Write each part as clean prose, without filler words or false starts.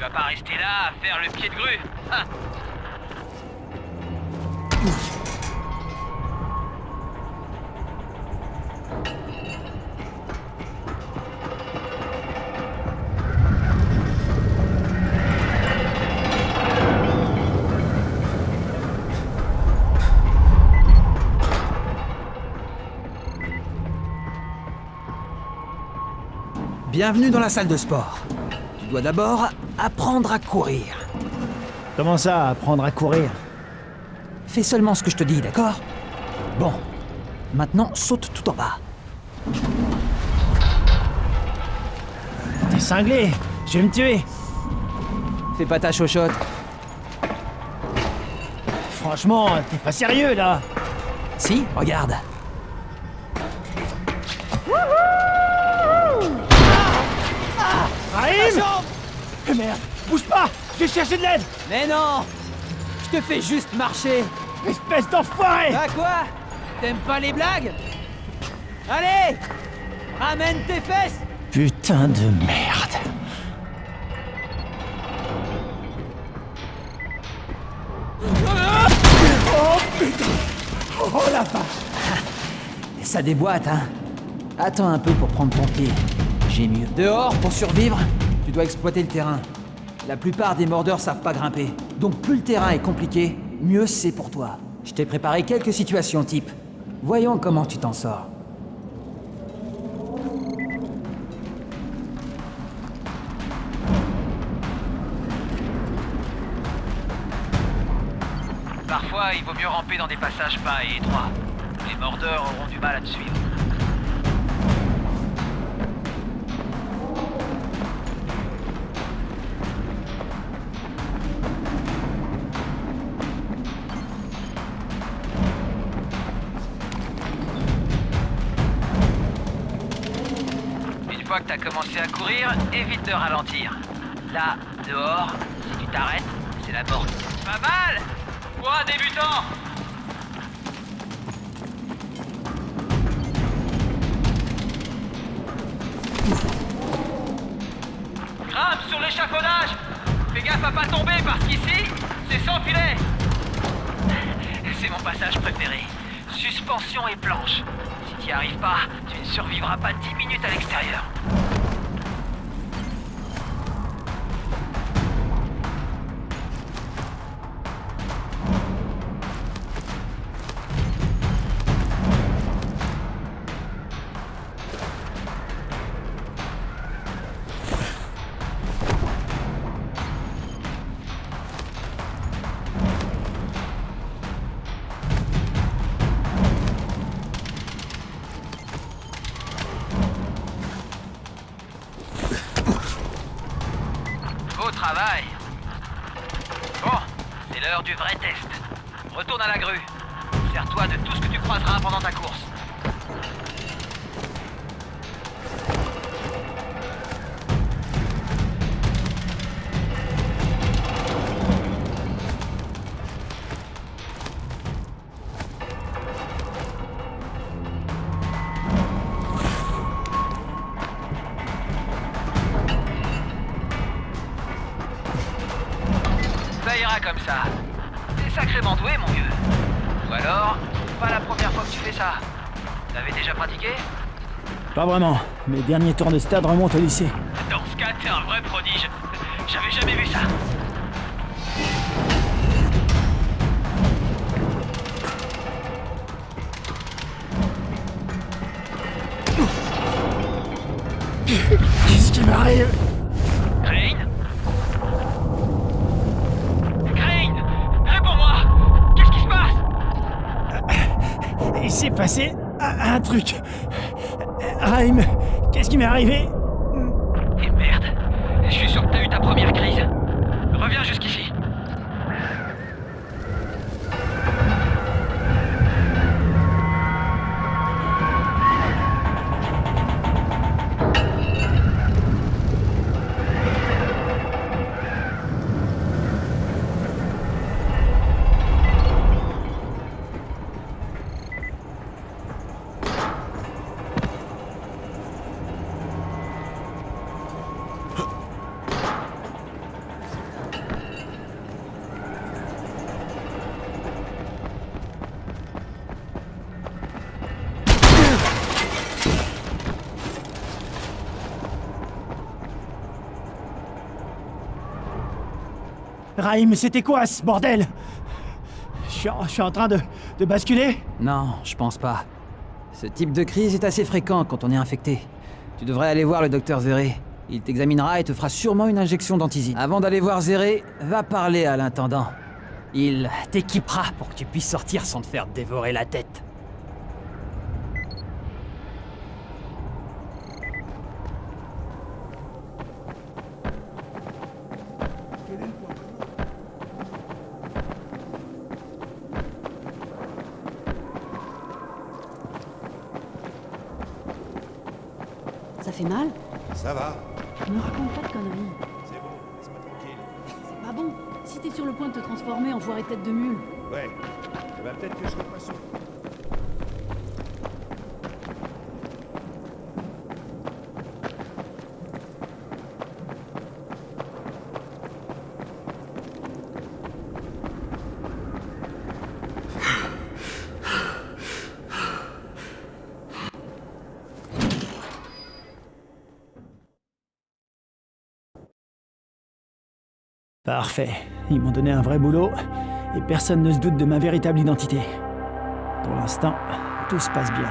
vas pas rester là à faire le pied de grue, hein? Bienvenue dans la salle de sport. Tu dois d'abord apprendre à courir. Comment ça, apprendre à courir? Fais seulement ce que je te dis, d'accord? Bon. Maintenant, saute tout en bas. T'es cinglé, je vais me tuer. Fais pas ta chochotte. Franchement, t'es pas sérieux là. Si, regarde. Raïm! Merde, bouge pas, je vais chercher de l'aide. Mais non! Je te fais juste marcher. Espèce d'enfoiré! Bah quoi? T'aimes pas les blagues? Allez! Ramène tes fesses! Putain de merde. Oh putain! Oh la vache! Ça déboîte, hein? Attends un peu pour prendre ton pied. J'ai mieux. Dehors, pour survivre, tu dois exploiter le terrain. La plupart des mordeurs savent pas grimper. Donc plus le terrain est compliqué, mieux c'est pour toi. Je t'ai préparé quelques situations type. Voyons comment tu t'en sors. Parfois, il vaut mieux ramper dans des passages bas et étroits. Les mordeurs auront du mal à te suivre. Une fois que t'as commencé à courir, évite de ralentir. Là, dehors, si tu t'arrêtes, c'est la mort. Pas mal! Pour un débutant! Grimpe sur l'échafaudage! Fais gaffe à pas tomber parce qu'ici, c'est sans filet! C'est mon passage préféré. Suspension et planche. Si t'y arrives pas, tu ne survivras pas 10 minutes à l'extérieur. Beau travail. Bon, c'est l'heure du vrai test. Retourne à la grue. Sers-toi de tout ce que tu croiseras pendant ta course. Ça ira comme ça. T'es sacrément doué, mon vieux. Ou alors, c'est pas la première fois que tu fais ça. T'avais déjà pratiqué? Pas vraiment. Mes derniers tours de stade remontent au lycée. Dans ce cas, t'es un vrai prodige. J'avais jamais vu ça. Qu'est-ce qui m'arrive? Crane? Crane! Réponds-moi! Qu'est-ce qui se passe? Il s'est passé un truc. Raïm, qu'est-ce qui m'est arrivé? Et merde, je suis sûr que t'as eu ta première crise. Reviens jusqu'ici. Raïm, c'était quoi ce bordel? Je suis en train de basculer? Non, je pense pas. Ce type de crise est assez fréquent quand on est infecté. Tu devrais aller voir le docteur Zéré. Il t'examinera et te fera sûrement une injection d'antisine. Avant d'aller voir Zéré, va parler à l'intendant. Il t'équipera pour que tu puisses sortir sans te faire dévorer la tête. Ça fait mal? Ça va. Me raconte pas de conneries. C'est bon, laisse-moi tranquille. C'est pas bon. Si t'es sur le point de te transformer en foiré tête de mule. Ouais. Eh ben peut-être que je serai poisson. Parfait. Ils m'ont donné un vrai boulot, et personne ne se doute de ma véritable identité. Pour l'instant, tout se passe bien.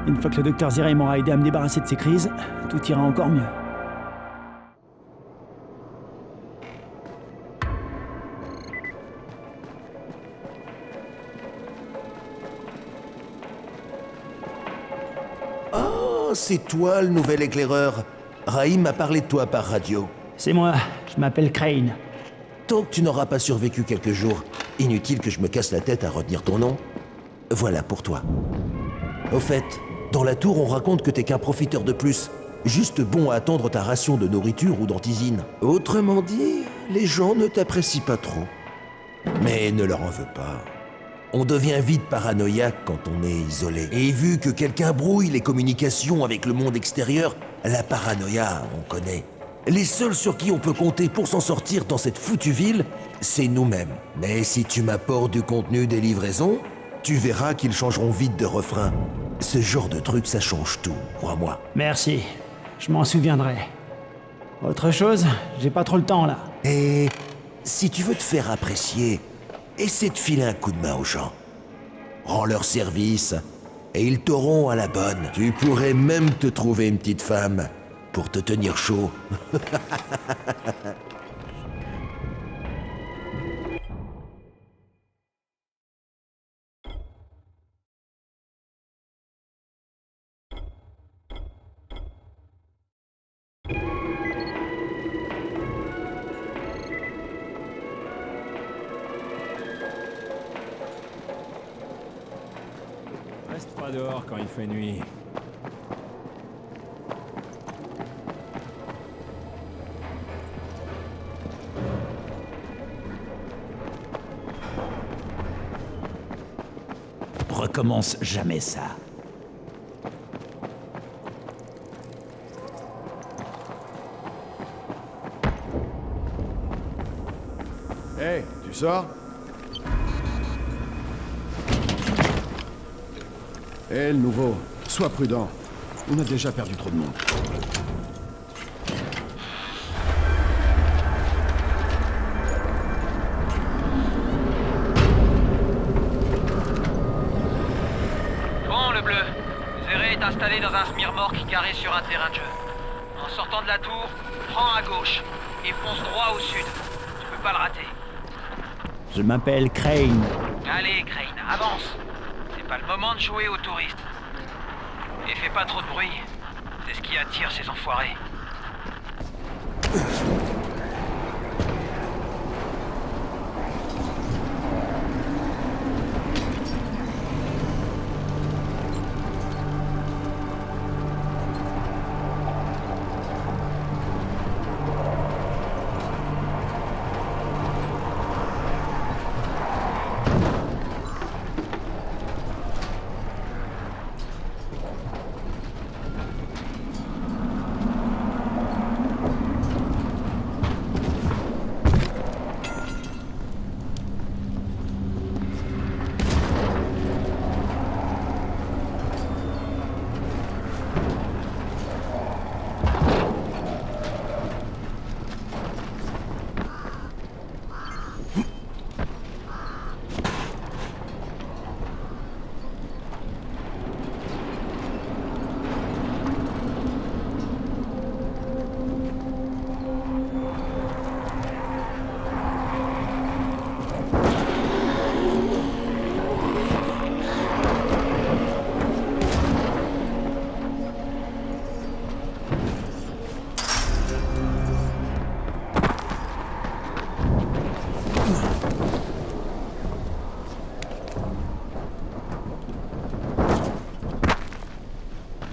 Une fois que le docteur Zéré m'aura aidé à me débarrasser de ces crises, tout ira encore mieux. Oh, c'est toi le nouvel éclaireur. Raïm m'a parlé de toi par radio. C'est moi, je m'appelle Crane. Tant que tu n'auras pas survécu quelques jours, inutile que je me casse la tête à retenir ton nom. Voilà pour toi. Au fait, dans la tour, on raconte que t'es qu'un profiteur de plus, juste bon à attendre ta ration de nourriture ou d'antisine. Autrement dit, les gens ne t'apprécient pas trop. Mais ne leur en veux pas. On devient vite paranoïaque quand on est isolé. Et vu que quelqu'un brouille les communications avec le monde extérieur, la paranoïa, on connaît. Les seuls sur qui on peut compter pour s'en sortir dans cette foutue ville, c'est nous-mêmes. Mais si tu m'apportes du contenu des livraisons, tu verras qu'ils changeront vite de refrain. Ce genre de truc, ça change tout, crois-moi. Merci, je m'en souviendrai. Autre chose? J'ai pas trop le temps là. Et si tu veux te faire apprécier, essaie de filer un coup de main aux gens. Rends leur service, et ils t'auront à la bonne. Tu pourrais même te trouver une petite femme pour te tenir chaud. Reste pas dehors quand il fait nuit. Recommence jamais ça. Hé, tu sors? Hé, le nouveau, sois prudent. On a déjà perdu trop de monde. Bon, le bleu. Zéré est installé dans un smirmorque carré sur un terrain de jeu. En sortant de la tour, prends à gauche et fonce droit au sud. Tu peux pas le rater. Je m'appelle Crane. Allez, Crane, avance. C'est pas le moment de jouer aux touristes. Et fais pas trop de bruit. C'est ce qui attire ces enfoirés.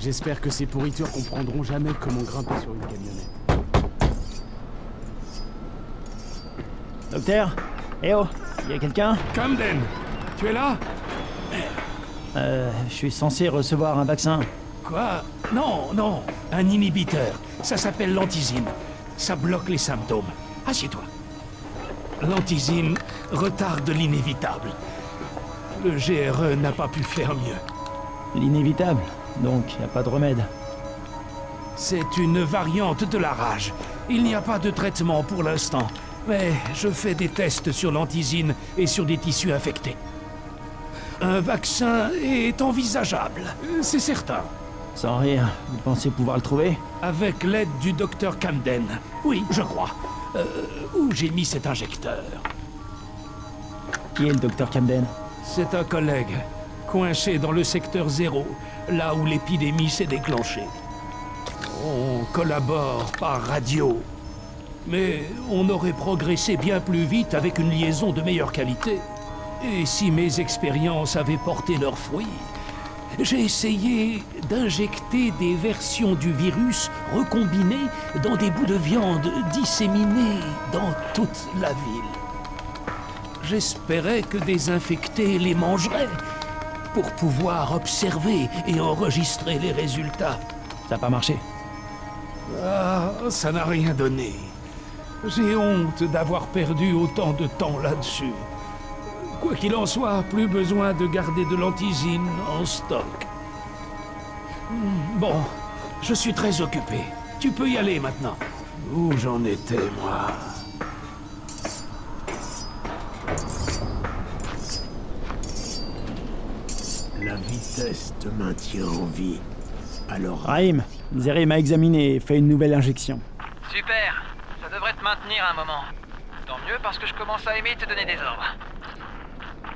J'espère que ces pourritures comprendront jamais comment grimper sur une camionnette. Docteur? Eh oh, y a quelqu'un? Camden, tu es là? Je suis censé recevoir un vaccin. Quoi? Non, un inhibiteur. Ça s'appelle l'antizine. Ça bloque les symptômes. Assieds-toi. L'antizine retarde l'inévitable. Le GRE n'a pas pu faire mieux. L'inévitable, donc y a pas de remède. C'est une variante de la rage. Il n'y a pas de traitement pour l'instant. Mais je fais des tests sur l'antizine et sur des tissus infectés. Un vaccin est envisageable, c'est certain. Sans rire, vous pensez pouvoir le trouver? Avec l'aide du docteur Camden. Oui, je crois. Où j'ai mis cet injecteur? Qui est le docteur Camden? C'est un collègue, coincé dans le secteur 0, là où l'épidémie s'est déclenchée. On collabore par radio. Mais on aurait progressé bien plus vite avec une liaison de meilleure qualité. Et si mes expériences avaient porté leurs fruits, j'ai essayé d'injecter des versions du virus recombinées dans des bouts de viande disséminés dans toute la ville. J'espérais que des infectés les mangeraient pour pouvoir observer et enregistrer les résultats. Ça n'a pas marché. Ah, ça n'a rien donné. J'ai honte d'avoir perdu autant de temps là-dessus. Quoi qu'il en soit, plus besoin de garder de l'antizine en stock. Bon, je suis très occupé. Tu peux y aller maintenant. Où j'en étais, moi? La vitesse te maintient en vie. Alors... Rahim, Zéré m'a examiné et fait une nouvelle injection. Super. Ça devrait te maintenir un moment. Tant mieux parce que je commence à aimer te donner des ordres.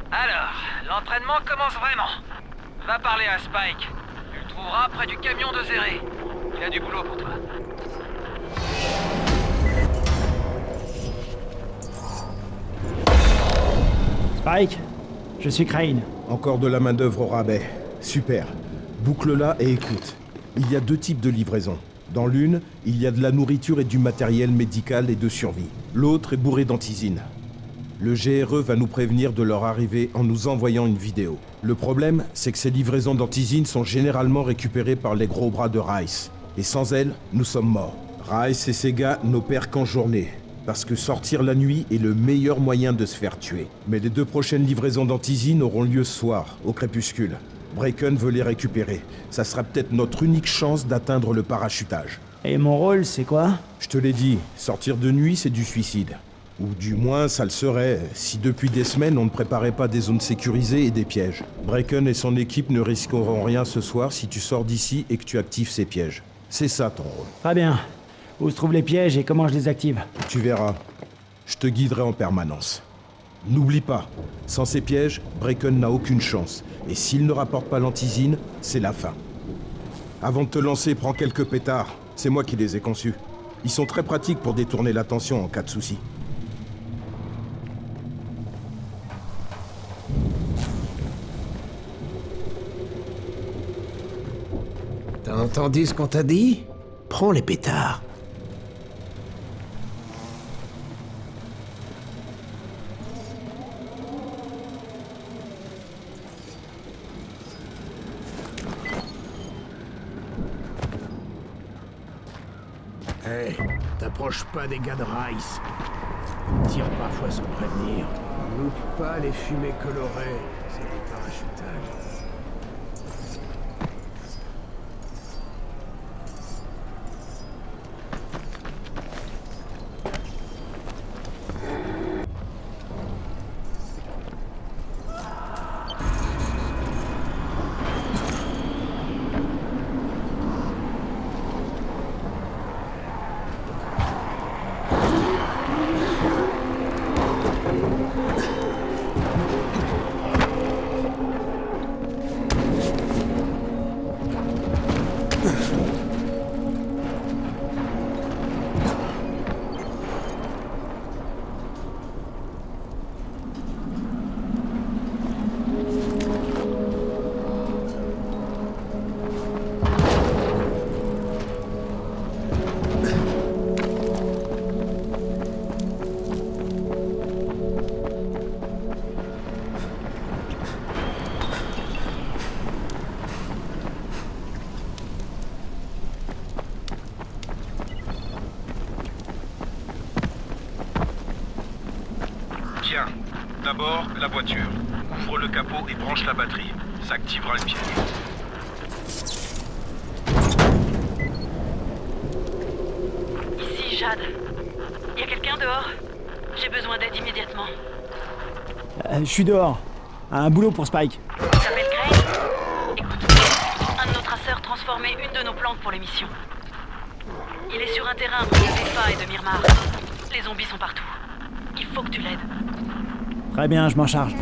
Alors, l'entraînement commence vraiment. Va parler à Spike. Tu le trouveras près du camion de Zéré. Il a du boulot pour toi. Spike, je suis Crane. Encore de la main-d'œuvre au rabais. Super. Boucle-la et écoute. Il y a 2 types de livraisons. Dans l'une, il y a de la nourriture et du matériel médical et de survie. L'autre est bourré d'antizine. Le GRE va nous prévenir de leur arrivée en nous envoyant une vidéo. Le problème, c'est que ces livraisons d'antizine sont généralement récupérées par les gros bras de Rice. Et sans elles, nous sommes morts. Rice et ses gars n'opèrent qu'en journée. Parce que sortir la nuit est le meilleur moyen de se faire tuer. Mais les 2 prochaines livraisons d'antizine auront lieu ce soir, au crépuscule. Bracken veut les récupérer. Ça sera peut-être notre unique chance d'atteindre le parachutage. Et mon rôle, c'est quoi? Je te l'ai dit, sortir de nuit, c'est du suicide. Ou du moins, ça le serait, si depuis des semaines, on ne préparait pas des zones sécurisées et des pièges. Bracken et son équipe ne risqueront rien ce soir si tu sors d'ici et que tu actives ces pièges. C'est ça ton rôle. Très bien. Où se trouvent les pièges et comment je les active? Tu verras. Je te guiderai en permanence. N'oublie pas, sans ces pièges, Bracken n'a aucune chance. Et s'il ne rapporte pas l'antizine, c'est la fin. Avant de te lancer, prends quelques pétards. C'est moi qui les ai conçus. Ils sont très pratiques pour détourner l'attention en cas de souci. T'as entendu ce qu'on t'a dit? Prends les pétards. Hé, t'approches pas des gars de Rice. Ils tirent parfois sans prévenir. Loupe pas les fumées colorées. C'est du parachutage. Tiens, d'abord, la voiture. Ouvre le capot et branche la batterie. Ça activera le piège. Ici, Jade. Y a quelqu'un dehors? J'ai besoin d'aide immédiatement. Je suis dehors. Un boulot pour Spike. Tu t'appelles Crane? Écoute, un de nos traceurs transformait une de nos plantes pour l'émission. Il est sur un terrain près de Vefa et de Myrmar. Les zombies sont partout. Il faut que tu l'aides. Très bien, je m'en charge.